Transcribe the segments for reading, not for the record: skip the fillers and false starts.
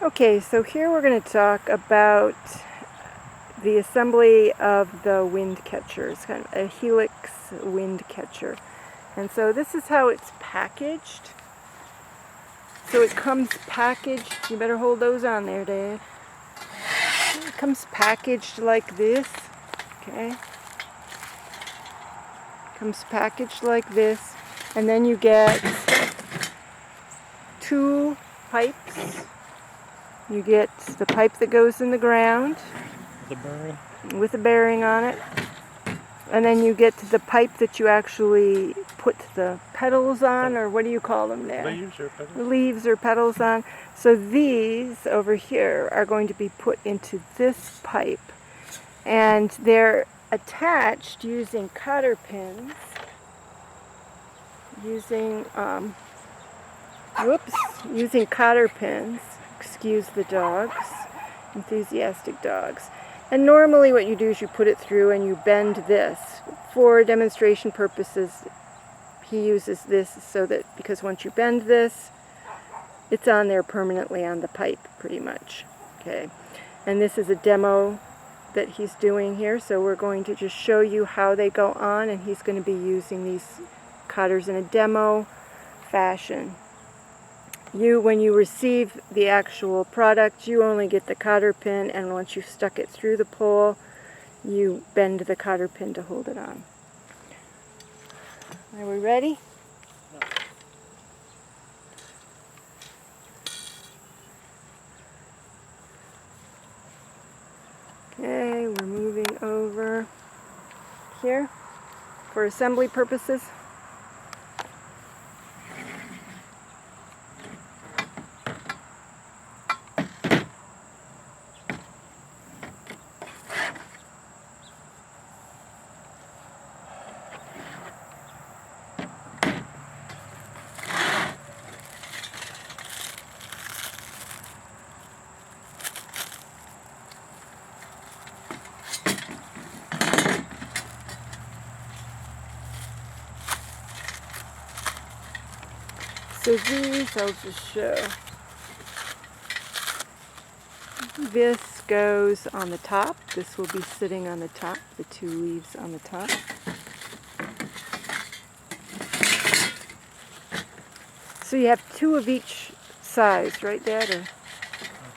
Okay, so here we're going to talk about the assembly of the Windcatcher. It's kind of a helix Windcatcher. And so this is how it's packaged. So it comes packaged, you better hold those on there, Dad. It comes packaged like this, okay? Comes packaged like this, and then you get two pipes. You get the pipe that goes in the ground with a bearing on it, and then you get the pipe that you actually put the petals on, or what do you call them there? Leaves or petals? Leaves or petals on. So these over here are going to be put into this pipe, and they're attached using cotter pins, using cotter pins. Excuse the dogs, enthusiastic dogs. And normally what you do is you put it through and you bend this. For demonstration purposes, he uses this so that, because once you bend this, it's on there permanently on the pipe, pretty much. Okay, and this is a demo that he's doing here, so we're going to just show you how they go on, and he's going to be using these cutters in a demo fashion. When you receive the actual product, you only get the cotter pin, and once you've stuck it through the pole, you bend the cotter pin to hold it on. Are we ready? No. Okay, we're moving over here for assembly purposes. So these, I'll just show. This goes on the top. This will be sitting on the top, the two leaves on the top. So you have two of each size, right, Dad? Or?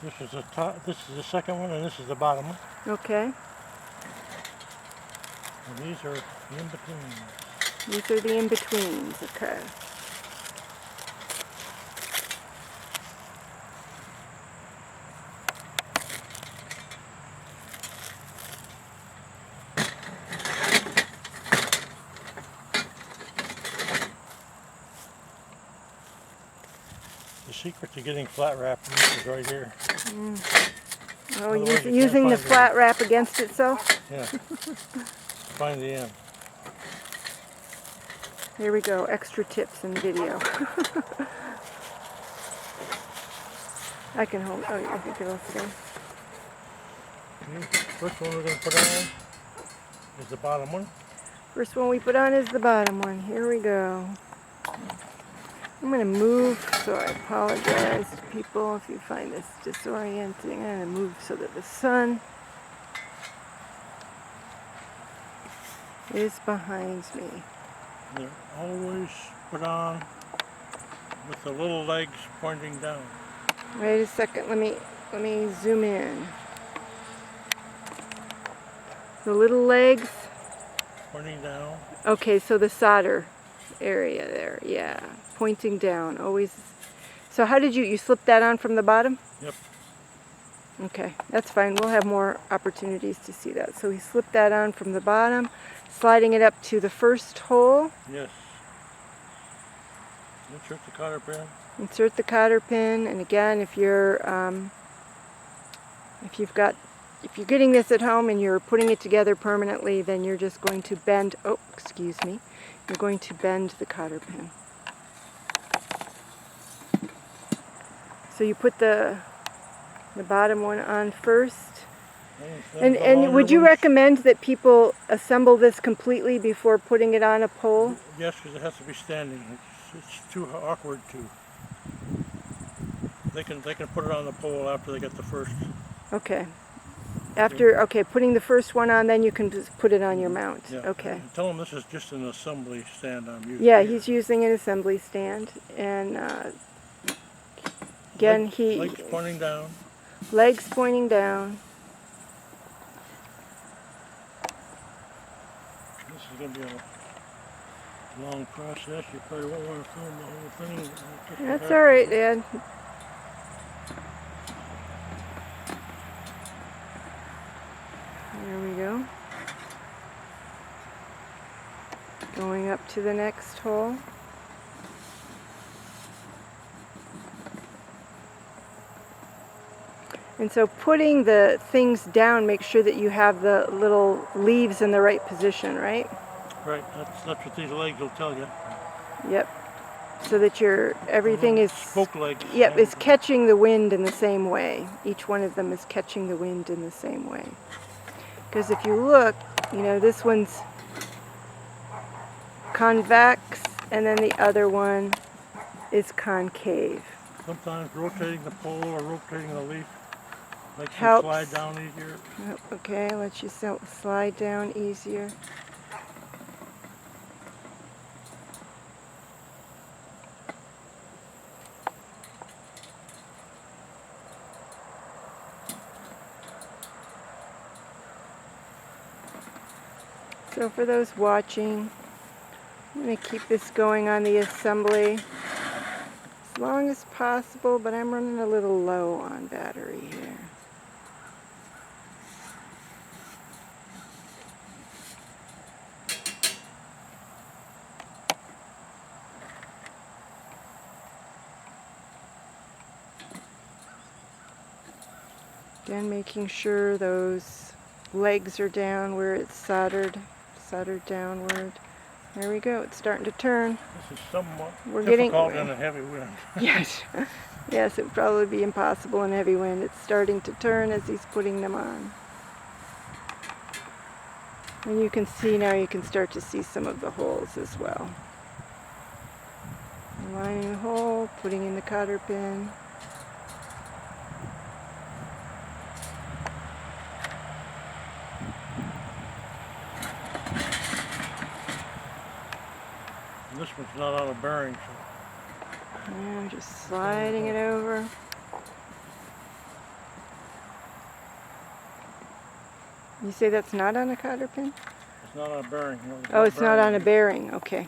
This is the top. This is the second one, and this is the bottom one. Okay. And these are the in-betweens. These are the in-betweens, okay. The secret to getting flat wrap is right here. Oh, using the flat wrap against itself? Yeah. Find the end. Here we go, extra tips in video. I can hold, oh, I think it'll stay. First one we're going to put on is the bottom one. First one we put on is the bottom one. Here we go. I'm going to move, so I apologize to people if you find this disorienting. I'm going to move so that the sun is behind me. They're always put on with the little legs pointing down. Wait a second, let me zoom in. The little legs Pointing down. Okay, so the solder area there, yeah, pointing down, always. So how did you slip that on from the bottom? Yep. Okay, that's fine. We'll have more opportunities to see that. So he slipped that on from the bottom, sliding it up to the first hole. Yes. Insert the cotter pin. Insert the cotter pin, and again, if you're getting this at home and you're putting it together permanently, then you're just going to bend. Oh, excuse me. You're going to bend the cotter pin. So you put the bottom one on first. And would you recommend that people assemble this completely before putting it on a pole? Yes, because it has to be standing. It's too awkward to They can put it on the pole after they get the first. Okay. After, okay, putting the first one on, then you can just put it on your mount. Yeah. Okay. And tell them this is just an assembly stand I'm using. Yeah, he's using an assembly stand, and again, legs pointing down. Legs pointing down. This is going to be a long process. You probably won't want to film the whole thing. That's all right, Dad. There we go. Going up to the next hole. And so putting the things down, make sure that you have the little leaves in the right position, right? Right, that's what these legs will tell you. Yep. So that everything is spoke legs. Yep, is catching the wind in the same way. Each one of them is catching the wind in the same way. Because if you look, you know, this one's convex, and then the other one is concave. Sometimes rotating the pole or rotating the leaf makes it Helps. slide down easier. Okay, let you slide down easier. So for those watching, I'm going to keep this going on the assembly as long as possible, but I'm running a little low on battery here. Again, making sure those legs are down where it's soldered downward. There we go, it's starting to turn. This is somewhat We're difficult in a heavy wind. Yes, yes, it would probably be impossible in heavy wind. It's starting to turn as he's putting them on. And you can see now, you can start to see some of the holes as well. Lining the hole, putting in the cotter pin. And this one's not on a bearing, so. Yeah, I'm just sliding it over. You say that's not on a cotter pin? It's not on a bearing. No, Oh, it's not on a bearing, okay.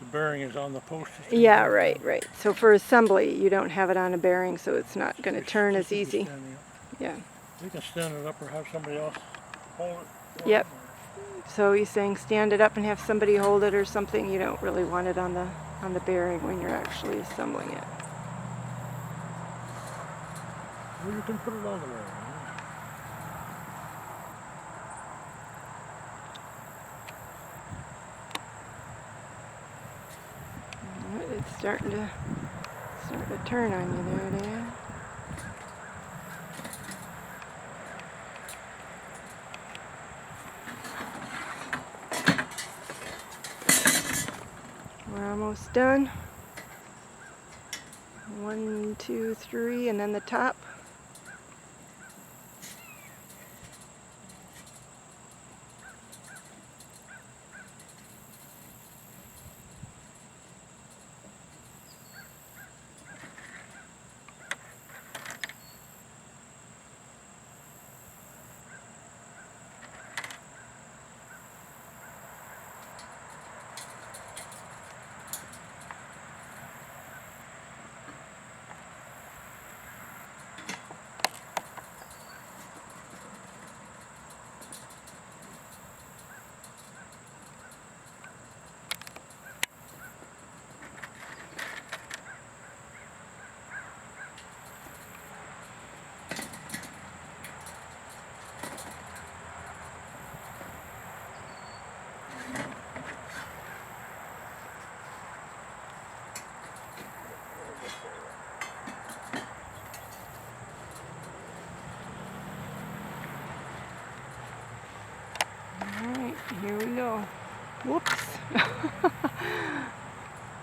The bearing is on the post. Yeah, right. So for assembly, you don't have it on a bearing, so it's not going to turn as easy. Yeah. You can stand it up or have somebody else hold it. Yep. So he's saying stand it up and have somebody hold it or something. You don't really want it on the bearing when you're actually assembling it. Well, you can put it on the bearing. It's starting to turn on you there, Dan. We're almost done. 1, 2, 3, and then the top.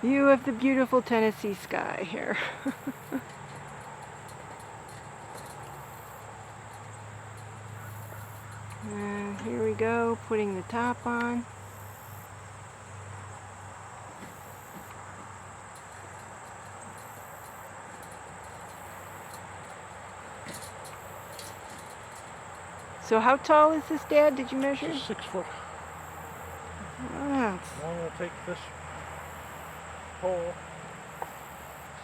View of the beautiful Tennessee sky here. And here we go, putting the top on. So how tall is this, Dad? Did you measure? It's 6 foot. Wow. I'm going to take this pole,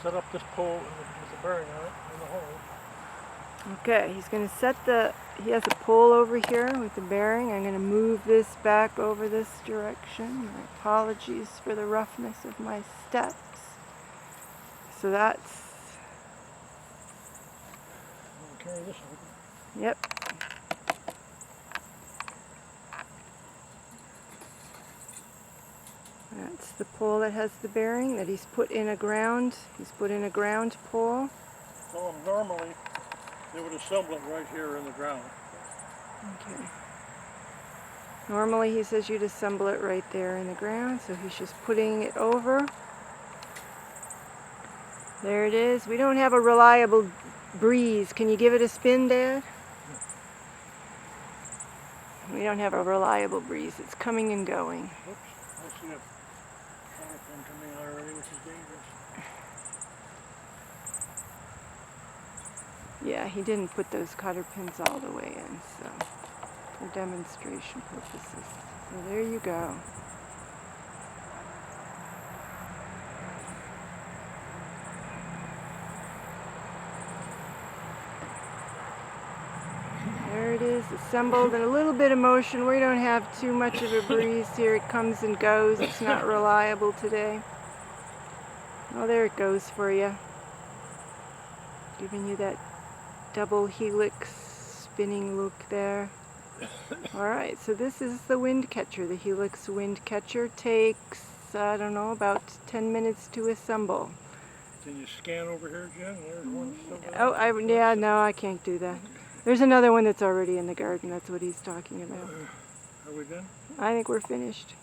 set up this pole with the bearing on it in the hole. Okay, he's going to he has a pole over here with the bearing. I'm going to move this back over this direction. My apologies for the roughness of my steps. So that's, I'll carry this over. yep. That's the pole that has the bearing that he's put in a ground pole. So normally they would assemble it right here in the ground. Okay. Normally he says you'd assemble it right there in the ground, so he's just putting it over. There it is. We don't have a reliable breeze. Can you give it a spin, Dad? We don't have a reliable breeze. It's coming and going. Whoops, I see a counter pin coming out already, which is dangerous. Yeah, he didn't put those cotter pins all the way in, so for demonstration purposes. So there you go. There it is, assembled, and a little bit of motion. We don't have too much of a breeze here. It comes and goes. It's not reliable today. Oh, there it goes for you. Giving you that double helix spinning look there. Alright, so this is the Windcatcher. The Helix Windcatcher takes, I don't know, about 10 minutes to assemble. Can you scan over here, Jen? There's one still there. Oh, yeah, no, I can't do that. There's another one that's already in the garden. That's what he's talking about. Are we done? I think we're finished.